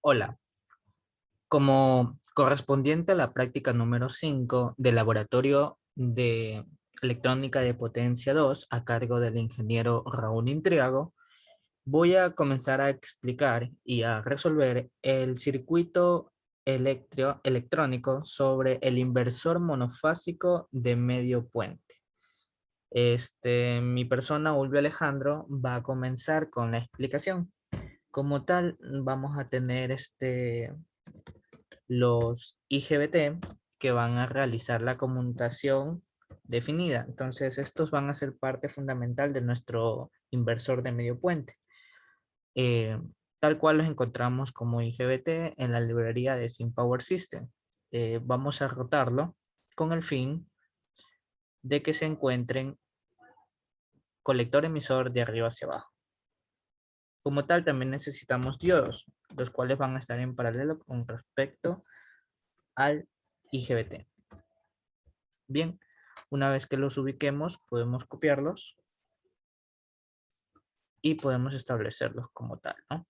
Hola, como correspondiente a la práctica número 5 del Laboratorio de Electrónica de Potencia 2 a cargo del ingeniero Raúl Intriago, voy a comenzar a explicar y a resolver el circuito electrónico sobre el inversor monofásico de medio puente. Mi persona, Ulvio Alejandro, va a comenzar con la explicación. Como tal, vamos a tener los IGBT que van a realizar la conmutación definida. Entonces, estos van a ser parte fundamental de nuestro inversor de medio puente. Eh, Tal cual los encontramos como IGBT en la librería de SimPower System. Vamos a rotarlo con el fin de que se encuentren colector emisor de arriba hacia abajo. Como tal, también necesitamos diodos, los cuales van a estar en paralelo con respecto al IGBT. Bien, una vez que los ubiquemos, podemos copiarlos y podemos establecerlos como tal, ¿no?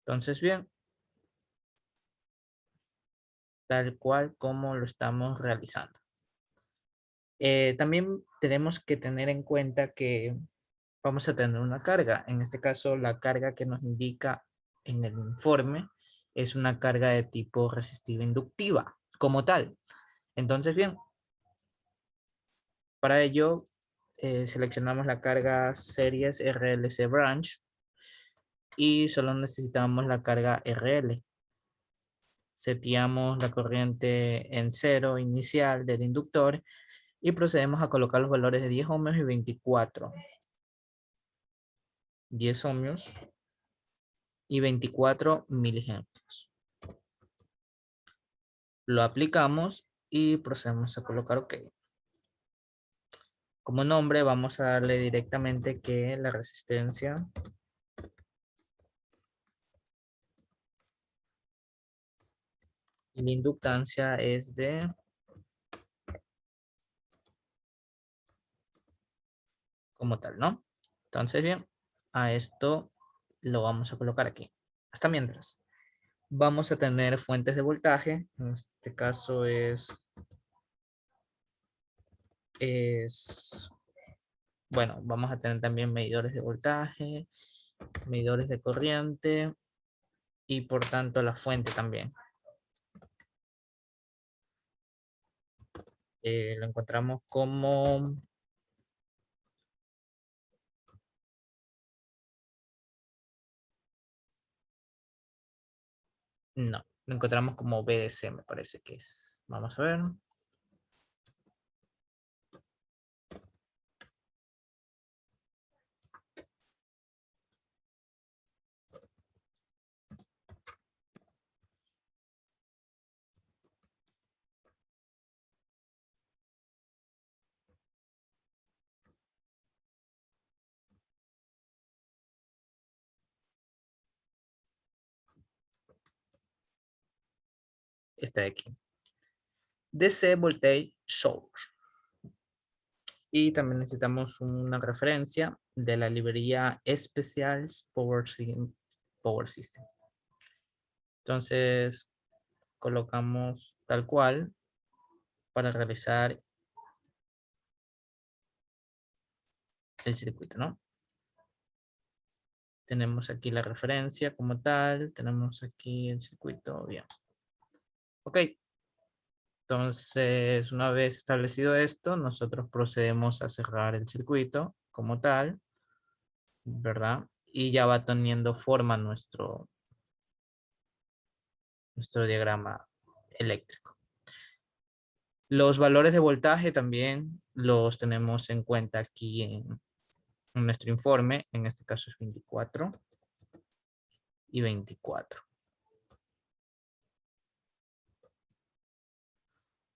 Entonces, bien, tal cual como lo estamos realizando. También tenemos que tener en cuenta que vamos a tener una carga. En este caso, la carga que nos indica en el informe es una carga de tipo resistiva inductiva, como tal. Entonces, bien, para ello seleccionamos la carga series RLC branch y solo necesitamos la carga RL. Seteamos la corriente en 0 inicial del inductor y procedemos a colocar los valores de 10 ohmios y 24. 10 ohmios y 24 miliamperes. Lo aplicamos y procedemos a colocar OK. Como nombre vamos a darle directamente que la resistencia y la inductancia es de como tal, ¿no? Entonces, bien, a esto lo vamos a colocar aquí. Hasta mientras. Vamos a tener fuentes de voltaje. En este caso bueno, vamos a tener también medidores de voltaje, medidores de corriente y por tanto la fuente también. Lo encontramos como no, lo encontramos como BDC, me parece que es. Vamos a ver. Este de aquí. DC Voltage Source. Y también necesitamos una referencia de la librería Specials Power System. Entonces, colocamos tal cual para realizar el circuito, ¿no? Tenemos aquí la referencia como tal, tenemos aquí el circuito, bien. Ok, entonces una vez establecido esto, nosotros procedemos a cerrar el circuito como tal, ¿verdad? Y ya va teniendo forma nuestro diagrama eléctrico. Los valores de voltaje también los tenemos en cuenta aquí en nuestro informe, en este caso es 24 y 24.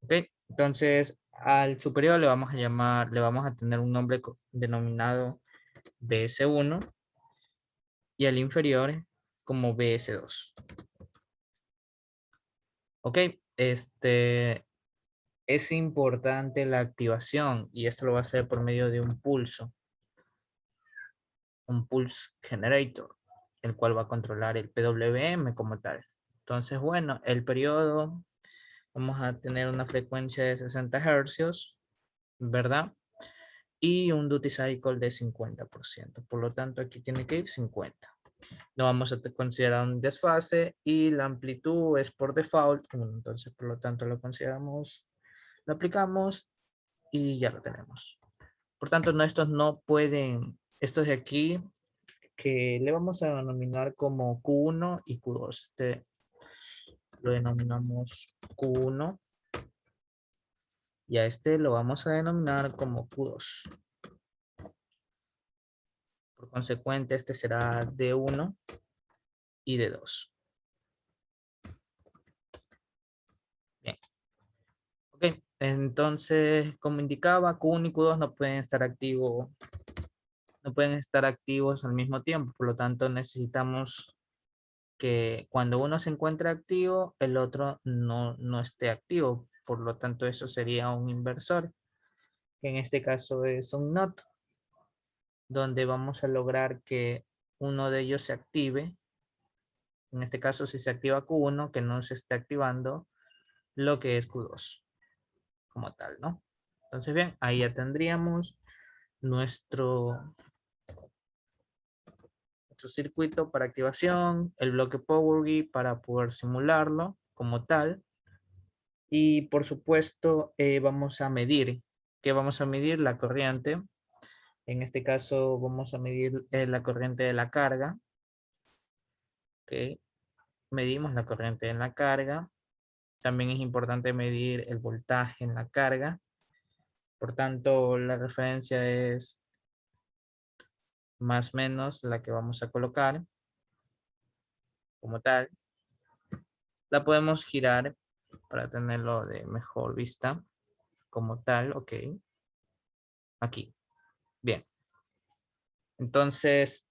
Ok, entonces al superior le vamos a llamar, le vamos a tener un nombre denominado BS1 y al inferior como BS2. Ok, es importante la activación y esto lo va a hacer por medio de un pulse generator. el cual va a controlar el PWM como tal. Entonces, bueno, el periodo, vamos a tener una frecuencia de 60 hercios, ¿verdad? Y un duty cycle de 50%. Por lo tanto, aquí tiene que ir 50. No vamos a considerar un desfase y la amplitud es por default 1. Entonces, por lo tanto, lo consideramos, lo aplicamos y ya lo tenemos. Por tanto, no, estos no pueden, estos de aquí, que le vamos a denominar como Q1 y Q2. Este lo denominamos Q1 y a este lo vamos a denominar como Q2. Por consecuente, este será D1 y D2. Bien. Ok, entonces, como indicaba, Q1 y Q2 no pueden estar activos, no pueden estar activos al mismo tiempo. Por lo tanto, necesitamos que cuando uno se encuentra activo, el otro no esté activo. Por lo tanto, eso sería un inversor, que en este caso es un NOT, donde vamos a lograr que uno de ellos se active. En este caso, si se activa Q1, que no se esté activando lo que es Q2 como tal, ¿no? Entonces, bien, ahí ya tendríamos nuestro circuito para activación, el bloque PowerGui para poder simularlo como tal. Y por supuesto, vamos a medir. ¿Qué vamos a medir? La corriente. En este caso, vamos a medir la corriente de la carga. ¿Ok? Medimos la corriente en la carga. También es importante medir el voltaje en la carga. Por tanto, la referencia es más o menos la que vamos a colocar como tal. La podemos girar para tenerlo de mejor vista como tal. Ok. Aquí. Bien. Entonces,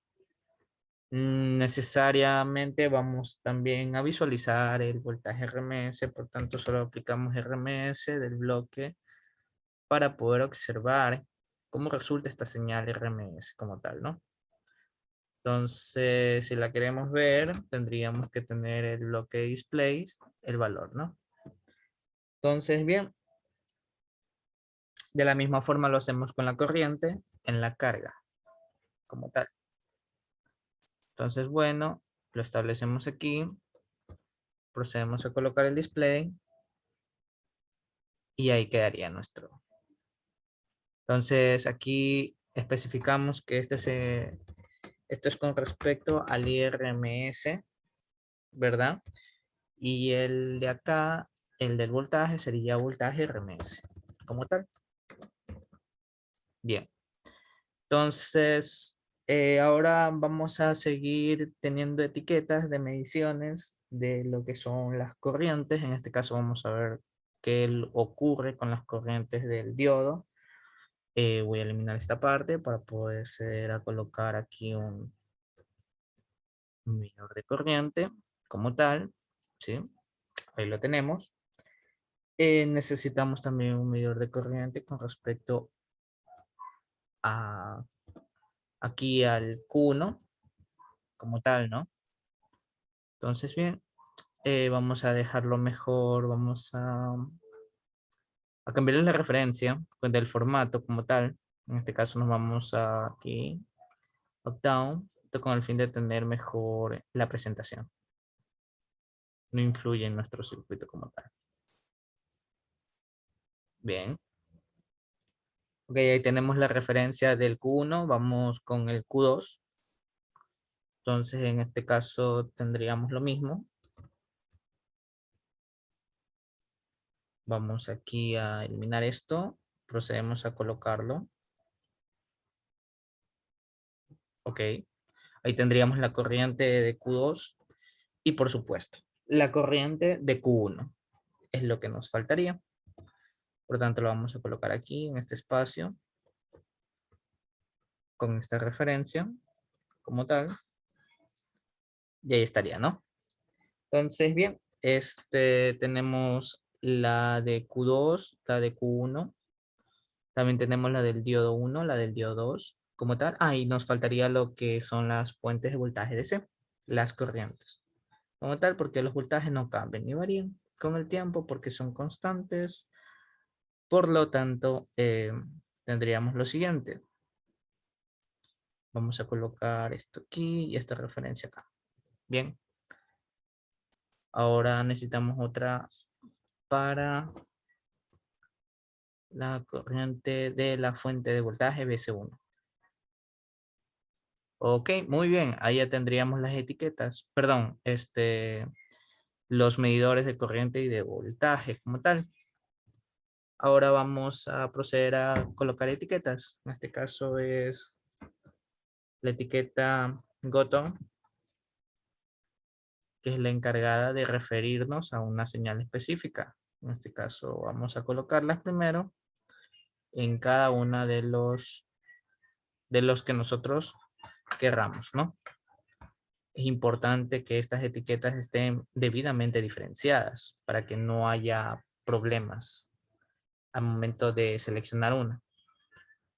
necesariamente vamos también a visualizar el voltaje RMS, por tanto solo aplicamos RMS del bloque para poder observar cómo resulta esta señal RMS como tal, ¿no? Entonces, si la queremos ver, tendríamos que tener el bloque displays, el valor, ¿no? Entonces, bien, de la misma forma lo hacemos con la corriente en la carga como tal. Entonces, bueno, lo establecemos aquí. Procedemos a colocar el display. Y ahí quedaría nuestro. Entonces, aquí especificamos que esto es con respecto al IRMS, ¿verdad? Y el de acá, el del voltaje, sería voltaje RMS, como tal. Bien. Entonces, ahora vamos a seguir teniendo etiquetas de mediciones de lo que son las corrientes. En este caso vamos a ver qué ocurre con las corrientes del diodo. Voy a eliminar esta parte para poder acceder a colocar aquí un medidor de corriente como tal. ¿Sí? Ahí lo tenemos. Necesitamos también un medidor de corriente con respecto a aquí al Q1 como tal, ¿no? Entonces, bien, vamos a dejarlo mejor, vamos a cambiarle la referencia del formato como tal. En este caso nos vamos a aquí, up down, esto con el fin de tener mejor la presentación. No influye en nuestro circuito como tal. Bien. Ok, ahí tenemos la referencia del Q1. Vamos con el Q2. Entonces, en este caso tendríamos lo mismo. Vamos aquí a eliminar esto. Procedemos a colocarlo. Ok. Ahí tendríamos la corriente de Q2 y por supuesto, la corriente de Q1 es lo que nos faltaría. Por tanto, lo vamos a colocar aquí en este espacio con esta referencia como tal. Y ahí estaría, ¿no? Entonces, bien, tenemos la de Q2, la de Q1. También tenemos la del diodo 1, la del diodo 2 como tal. Ah, y nos faltaría lo que son las fuentes de voltaje DC. las corrientes. Como tal, porque los voltajes no cambian ni varían con el tiempo porque son constantes. Por lo tanto, tendríamos lo siguiente. Vamos a colocar esto aquí y esta referencia acá. Bien. Ahora necesitamos otra para la corriente de la fuente de voltaje BC1. Ok, muy bien. Ahí ya tendríamos las etiquetas. Perdón, los medidores de corriente y de voltaje como tal. Ahora vamos a proceder a colocar etiquetas. En este caso es la etiqueta GOTON, que es la encargada de referirnos a una señal específica. En este caso vamos a colocarlas primero en cada una de los que nosotros querramos, ¿no? Es importante que estas etiquetas estén debidamente diferenciadas para que no haya problemas al momento de seleccionar una.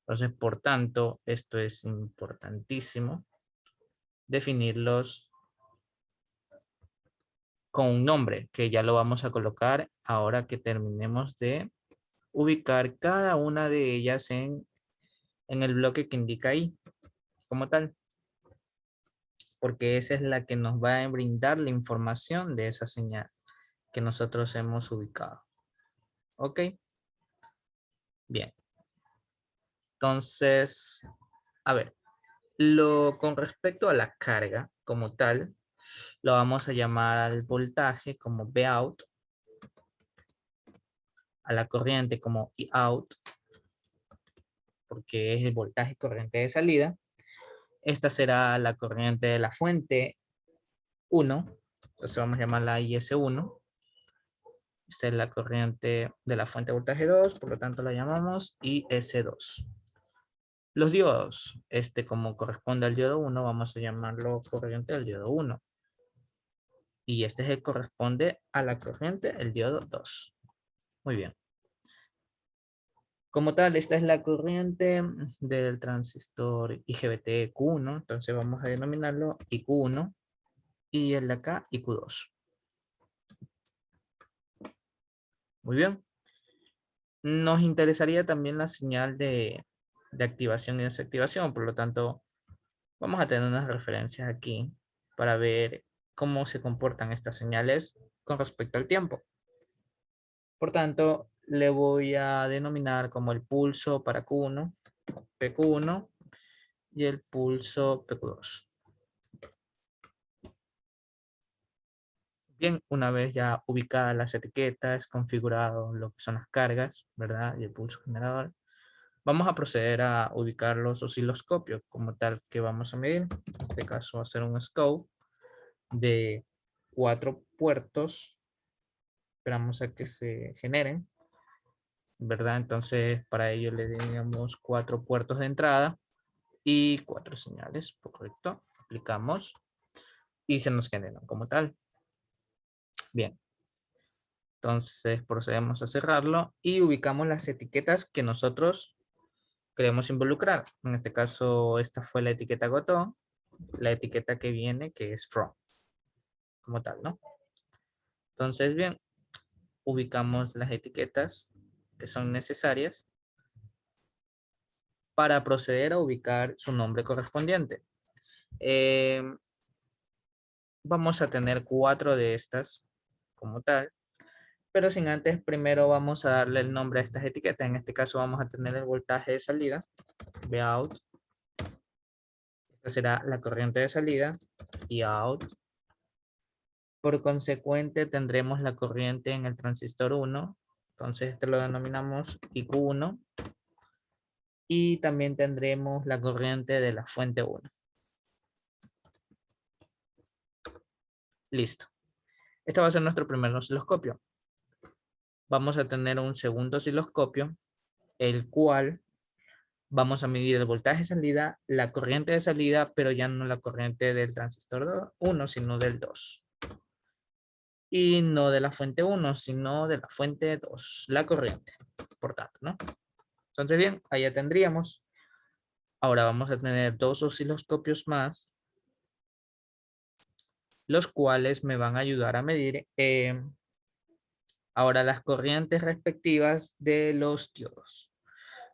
Entonces, por tanto, esto es importantísimo definirlos con un nombre, que ya lo vamos a colocar ahora que terminemos de ubicar cada una de ellas en el bloque que indica ahí, como tal. Porque esa es la que nos va a brindar la información de esa señal que nosotros hemos ubicado. ¿Ok? Bien. Entonces, a ver, con respecto a la carga como tal, lo vamos a llamar al voltaje como Vout, a la corriente como Eout, porque es el voltaje corriente de salida. Esta será la corriente de la fuente 1, entonces vamos a llamarla IS1. Esta es la corriente de la fuente de voltaje 2, por lo tanto la llamamos IS2. Los diodos, como corresponde al diodo 1, vamos a llamarlo corriente del diodo 1. Y este es el corresponde a la corriente del diodo 2. Muy bien. Como tal, esta es la corriente del transistor IGBT Q1. Entonces vamos a denominarlo IQ1 y el de acá IQ2. Muy bien. Nos interesaría también la señal de activación y desactivación. Por lo tanto, vamos a tener unas referencias aquí para ver cómo se comportan estas señales con respecto al tiempo. Por tanto, le voy a denominar como el pulso para Q1, PQ1, y el pulso PQ2. Bien, una vez ya ubicadas las etiquetas, configurado lo que son las cargas, ¿verdad? Y el pulso generador, vamos a proceder a ubicar los osciloscopios como tal que vamos a medir. En este caso va a ser un scope de 4 puertos. Esperamos a que se generen, ¿verdad? Entonces, para ello le daríamos 4 puertos de entrada y 4 señales, correcto. Aplicamos y se nos generan como tal. Bien. Entonces procedemos a cerrarlo y ubicamos las etiquetas que nosotros queremos involucrar. En este caso, esta fue la etiqueta GOTO, la etiqueta que viene que es from, como tal, ¿no? Entonces, bien, ubicamos las etiquetas que son necesarias para proceder a ubicar su nombre correspondiente. Vamos a tener 4 de estas como tal, pero sin antes primero vamos a darle el nombre a estas etiquetas. En este caso vamos a tener el voltaje de salida, Vout. Esta será la corriente de salida, Eout. Por consecuente tendremos la corriente en el transistor 1, entonces este lo denominamos IQ1. Y también tendremos la corriente de la fuente 1. Listo. Este va a ser nuestro primer osciloscopio. Vamos a tener un segundo osciloscopio, el cual vamos a medir el voltaje de salida, la corriente de salida, pero ya no la corriente del transistor 1, sino del 2. Y no de la fuente 1, sino de la fuente 2, la corriente, por tanto, ¿no? Entonces, bien, ahí ya tendríamos. Ahora vamos a tener 2 osciloscopios más, los cuales me van a ayudar a medir ahora las corrientes respectivas de los diodos.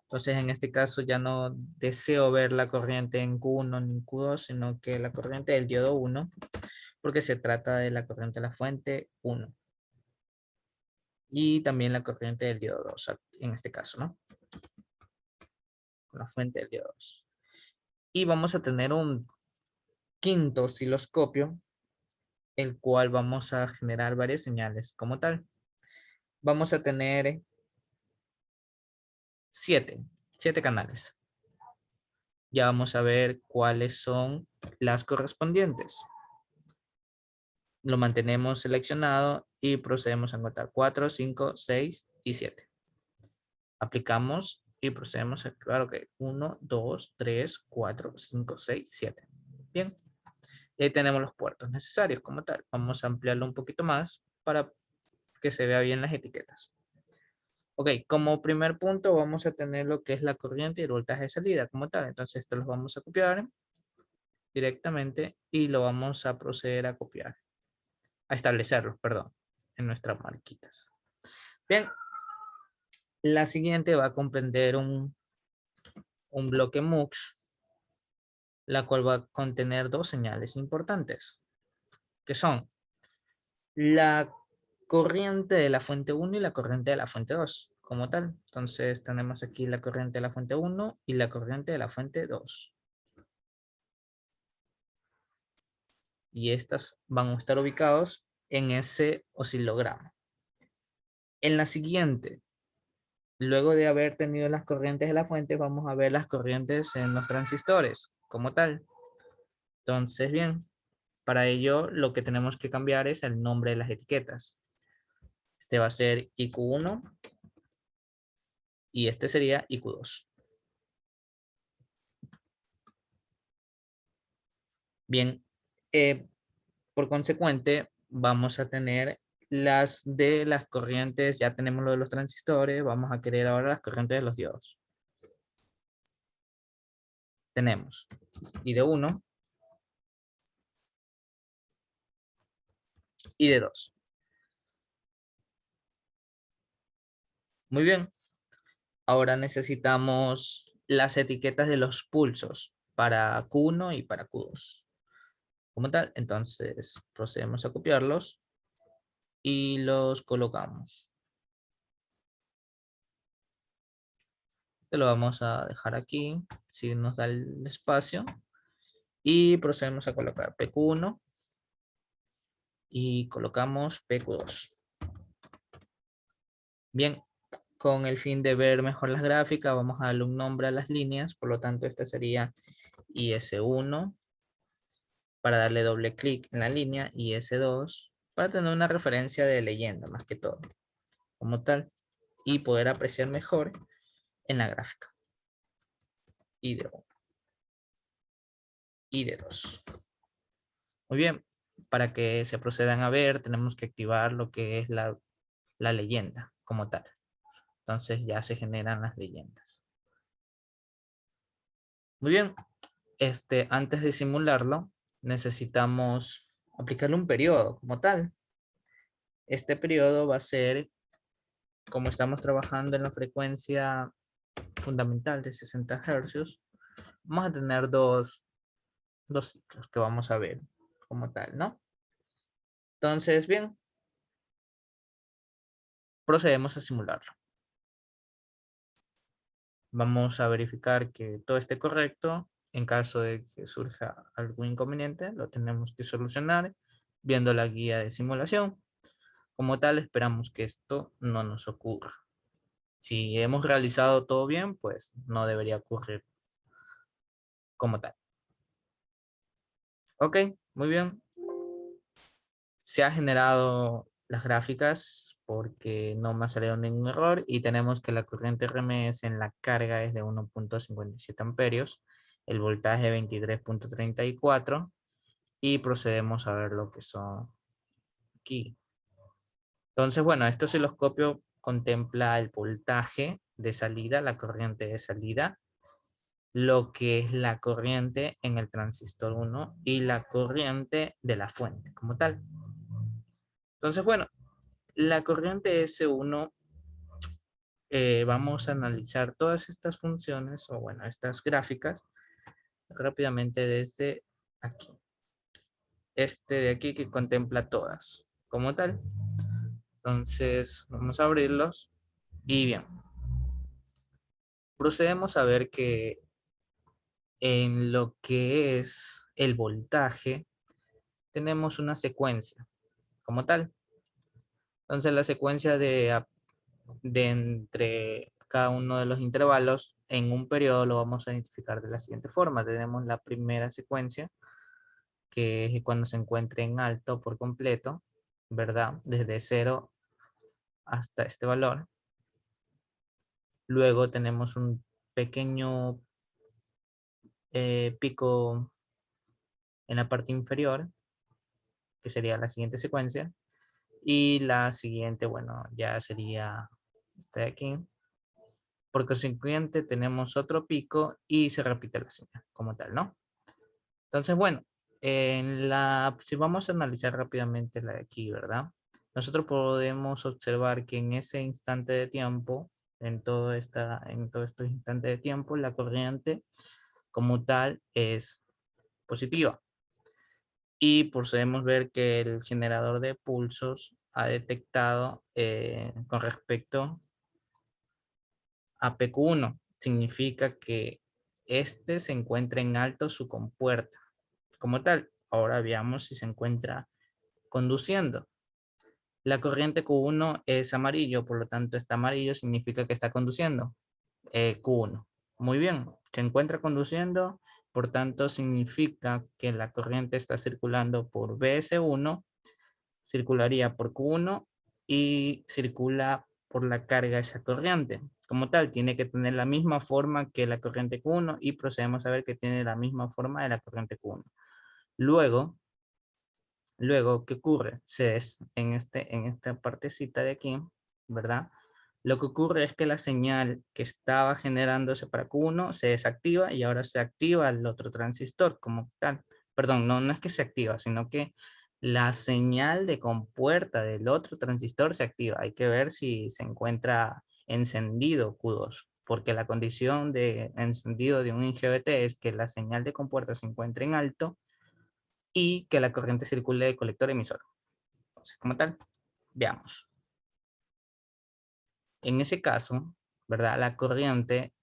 Entonces, en este caso ya no deseo ver la corriente en Q1 ni en Q2, sino que la corriente del diodo 1, porque se trata de la corriente de la fuente 1. Y también la corriente del diodo 2, en este caso, ¿no? Con la fuente del diodo 2. Y vamos a tener un quinto osciloscopio, el cual vamos a generar varias señales como tal. Vamos a tener 7 canales. Ya vamos a ver cuáles son las correspondientes. Lo mantenemos seleccionado y procedemos a contar 4, 5, 6 y 7. Aplicamos y procedemos a activar, ok, 1, 2, 3, 4, 5, 6, 7. Bien. Y ahí tenemos los puertos necesarios como tal. Vamos a ampliarlo un poquito más para que se vea bien las etiquetas. Ok, como primer punto vamos a tener lo que es la corriente y el voltaje de salida como tal. Entonces esto los vamos a copiar directamente y lo vamos a proceder a copiar. A establecerlos, perdón, en nuestras marquitas. Bien, la siguiente va a comprender un bloque MUX, la cual va a contener dos señales importantes, que son la corriente de la fuente 1 y la corriente de la fuente 2, como tal. Entonces tenemos aquí la corriente de la fuente 1 y la corriente de la fuente 2. Y estas van a estar ubicados en ese oscilograma. En la siguiente, luego de haber tenido las corrientes de la fuente, vamos a ver las corrientes en los transistores, como tal. Entonces, bien, para ello lo que tenemos que cambiar es el nombre de las etiquetas. Este va a ser IQ1 y este sería IQ2. Bien, por consecuente, vamos a tener las de las corrientes, ya tenemos lo de los transistores, vamos a querer ahora las corrientes de los diodos. Tenemos I de 1 y de 2. Muy bien. Ahora necesitamos las etiquetas de los pulsos para Q1 y para Q2. Como tal, entonces procedemos a copiarlos y los colocamos. Este lo vamos a dejar aquí, si nos da el espacio. Y procedemos a colocar PQ1 y colocamos PQ2. Bien, con el fin de ver mejor las gráficas, vamos a darle un nombre a las líneas. Por lo tanto, esta sería IS1 para darle doble clic en la línea, IS2 para tener una referencia de leyenda más que todo, como tal, y poder apreciar mejor en la gráfica. Y de 1 y de 2. Muy bien, para que se procedan a ver, tenemos que activar lo que es la leyenda como tal. Entonces ya se generan las leyendas. Muy bien, antes de simularlo, necesitamos aplicarle un periodo como tal. Este periodo va a ser, como estamos trabajando en la frecuencia fundamental de 60 Hz, vamos a tener dos ciclos que vamos a ver como tal, ¿no? Entonces, bien, procedemos a simularlo. Vamos a verificar que todo esté correcto. En caso de que surja algún inconveniente, lo tenemos que solucionar viendo la guía de simulación. Como tal, esperamos que esto no nos ocurra. Si hemos realizado todo bien, pues no debería ocurrir como tal. Ok, muy bien. Se ha generado las gráficas porque no me ha salido ningún error y tenemos que la corriente RMS en la carga es de 1.57 amperios, el voltaje 23.34 y procedemos a ver lo que son aquí. Entonces, bueno, este osciloscopio contempla el voltaje de salida, la corriente de salida, lo que es la corriente en el transistor 1 y la corriente de la fuente como tal. Entonces, bueno, la corriente S1, vamos a analizar todas estas funciones, o bueno, estas gráficas, rápidamente desde aquí. Este de aquí que contempla todas como tal. Entonces, vamos a abrirlos. Y bien, procedemos a ver que en lo que es el voltaje, tenemos una secuencia como tal. Entonces, la secuencia de entre cada uno de los intervalos en un periodo lo vamos a identificar de la siguiente forma. Tenemos la primera secuencia, que es cuando se encuentre en alto por completo, ¿verdad? Desde 0 hasta este valor. Luego tenemos un pequeño pico en la parte inferior, que sería la siguiente secuencia. Y la siguiente, bueno, ya sería este de aquí. Por consiguiente, tenemos otro pico y se repite la señal como tal, ¿no? Entonces, bueno, si vamos a analizar rápidamente la de aquí, ¿verdad? Nosotros podemos observar que en ese instante de tiempo, en todos estos instantes de tiempo, la corriente como tal es positiva. Y podemos ver que el generador de pulsos ha detectado con respecto a PQ1. Significa que este se encuentra en alto su compuerta como tal. Ahora veamos si se encuentra conduciendo. La corriente Q1 es amarillo, por lo tanto está amarillo, significa que está conduciendo. Q1. Muy bien, se encuentra conduciendo, por tanto significa que la corriente está circulando por BS1, circularía por Q1 y circula por la carga esa corriente. Como tal, tiene que tener la misma forma que la corriente Q1 y procedemos a ver que tiene la misma forma de la corriente Q1. Luego, ¿qué ocurre? En esta partecita de aquí, ¿verdad? Lo que ocurre es que la señal que estaba generándose para Q1 se desactiva y ahora se activa el otro transistor como tal. Perdón, no es que se activa, sino que la señal de compuerta del otro transistor se activa. Hay que ver si se encuentra encendido Q2, porque la condición de encendido de un IGBT es que la señal de compuerta se encuentre en alto y que la corriente circule de colector a emisor. Entonces, como tal, veamos. En ese caso, ¿verdad? La corriente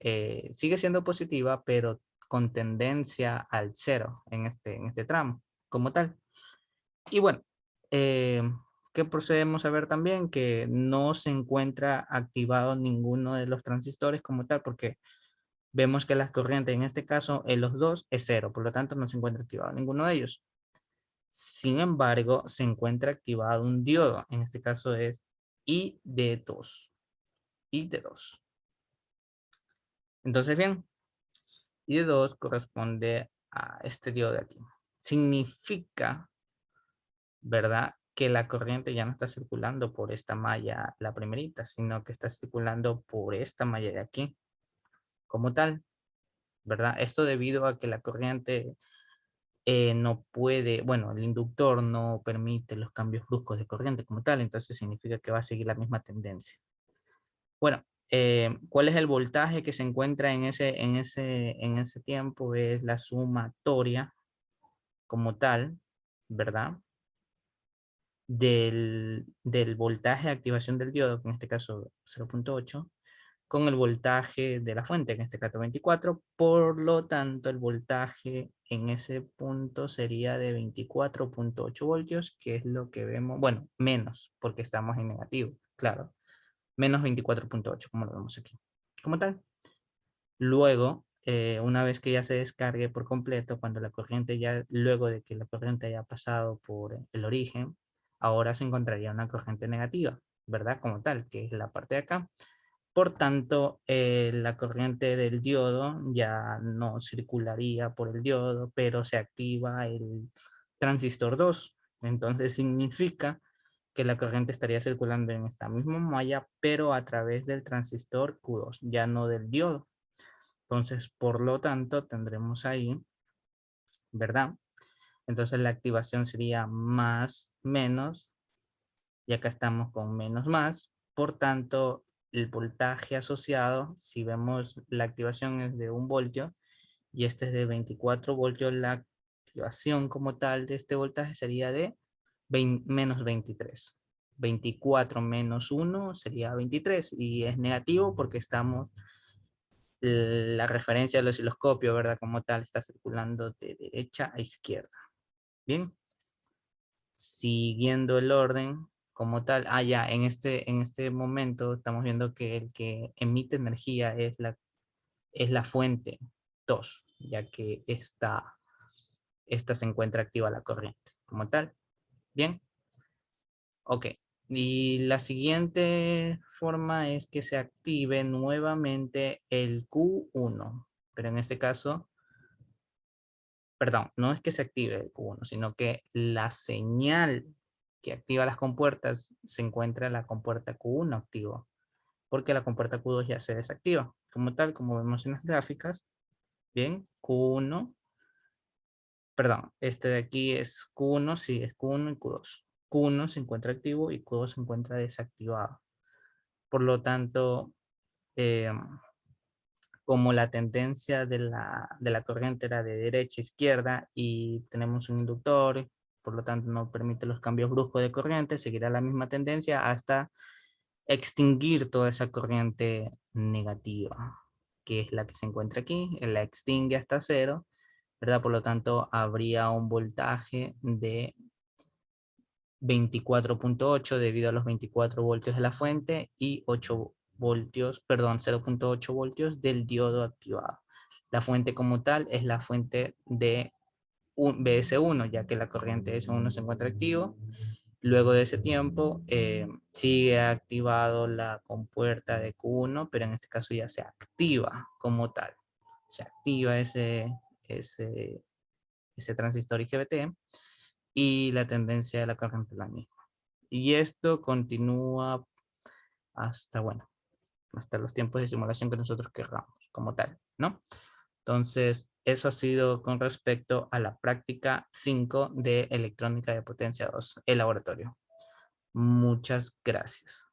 sigue siendo positiva, pero con tendencia al cero en este tramo, como tal. Y bueno, ¿qué procedemos a ver también? Que no se encuentra activado ninguno de los transistores como tal, porque vemos que la corriente en este caso en los dos es cero, por lo tanto no se encuentra activado ninguno de ellos. Sin embargo, se encuentra activado un diodo, en este caso es ID2. ID2. Entonces, bien, ID2 corresponde a este diodo de aquí. Significa, ¿verdad? Que la corriente ya no está circulando por esta malla, la primerita, sino que está circulando por esta malla de aquí, como tal, ¿verdad? Esto debido a que la corriente no puede, bueno, el inductor no permite los cambios bruscos de corriente como tal, entonces significa que va a seguir la misma tendencia. Bueno, ¿cuál es el voltaje que se encuentra en ese tiempo? Es la sumatoria como tal, ¿verdad? Del voltaje de activación del diodo, que en este caso 0.8, con el voltaje de la fuente, que en este caso 24. Por lo tanto, el voltaje en ese punto sería de 24.8 voltios, que es lo que vemos, bueno, menos, porque estamos en negativo, claro, menos 24.8, como lo vemos aquí, como tal. Luego, una vez que ya se descargue por completo, cuando la corriente ya, luego de que la corriente haya pasado por el origen, ahora se encontraría una corriente negativa, ¿verdad? Como tal, que es la parte de acá. Por tanto, la corriente del diodo ya no circularía por el diodo, pero se activa el transistor 2. Entonces significa que la corriente estaría circulando en esta misma malla, pero a través del transistor Q2, ya no del diodo. Entonces, por lo tanto, tendremos ahí, ¿verdad? Entonces la activación sería más, menos, y acá estamos con menos, más. Por tanto, el voltaje asociado, si vemos la activación es de 1 voltio, y este es de 24 voltios, la activación como tal de este voltaje sería de menos 23. 24 menos 1 sería 23 y es negativo porque estamos, la referencia del osciloscopio, ¿verdad? Como tal, está circulando de derecha a izquierda. Bien. Siguiendo el orden como tal. Ya, en este momento estamos viendo que el que emite energía es la fuente 2, ya que esta se encuentra activa la corriente como tal. Bien. Ok. Y la siguiente forma es que se active nuevamente el Q1. Pero en este caso, perdón, no es que se active el Q1, sino que la señal que activa las compuertas se encuentra en la compuerta Q1 activo, porque la compuerta Q2 ya se desactiva. Como tal, como vemos en las gráficas, bien, Q1, perdón, este de aquí es Q1, sí, es Q1 y Q2. Q1 se encuentra activo y Q2 se encuentra desactivado. Por lo tanto, eh, como la tendencia de la corriente era de derecha a izquierda y tenemos un inductor, por lo tanto no permite los cambios bruscos de corriente, seguirá la misma tendencia hasta extinguir toda esa corriente negativa, que es la que se encuentra aquí, la extingue hasta cero, ¿verdad? Por lo tanto, habría un voltaje de 24.8 debido a los 24 voltios de la fuente y 8 voltios, perdón, 0.8 voltios del diodo activado. La fuente como tal es la fuente de un BS1, ya que la corriente S1 se encuentra activo. Luego de ese tiempo sigue activado la compuerta de Q1, pero en este caso ya se activa como tal. Se activa ese transistor IGBT y la tendencia de la corriente es la misma. Y esto continúa hasta, bueno, hasta los tiempos de simulación que nosotros querramos, como tal, ¿no? Entonces, eso ha sido con respecto a la práctica 5 de electrónica de potencia 2, el laboratorio. Muchas gracias.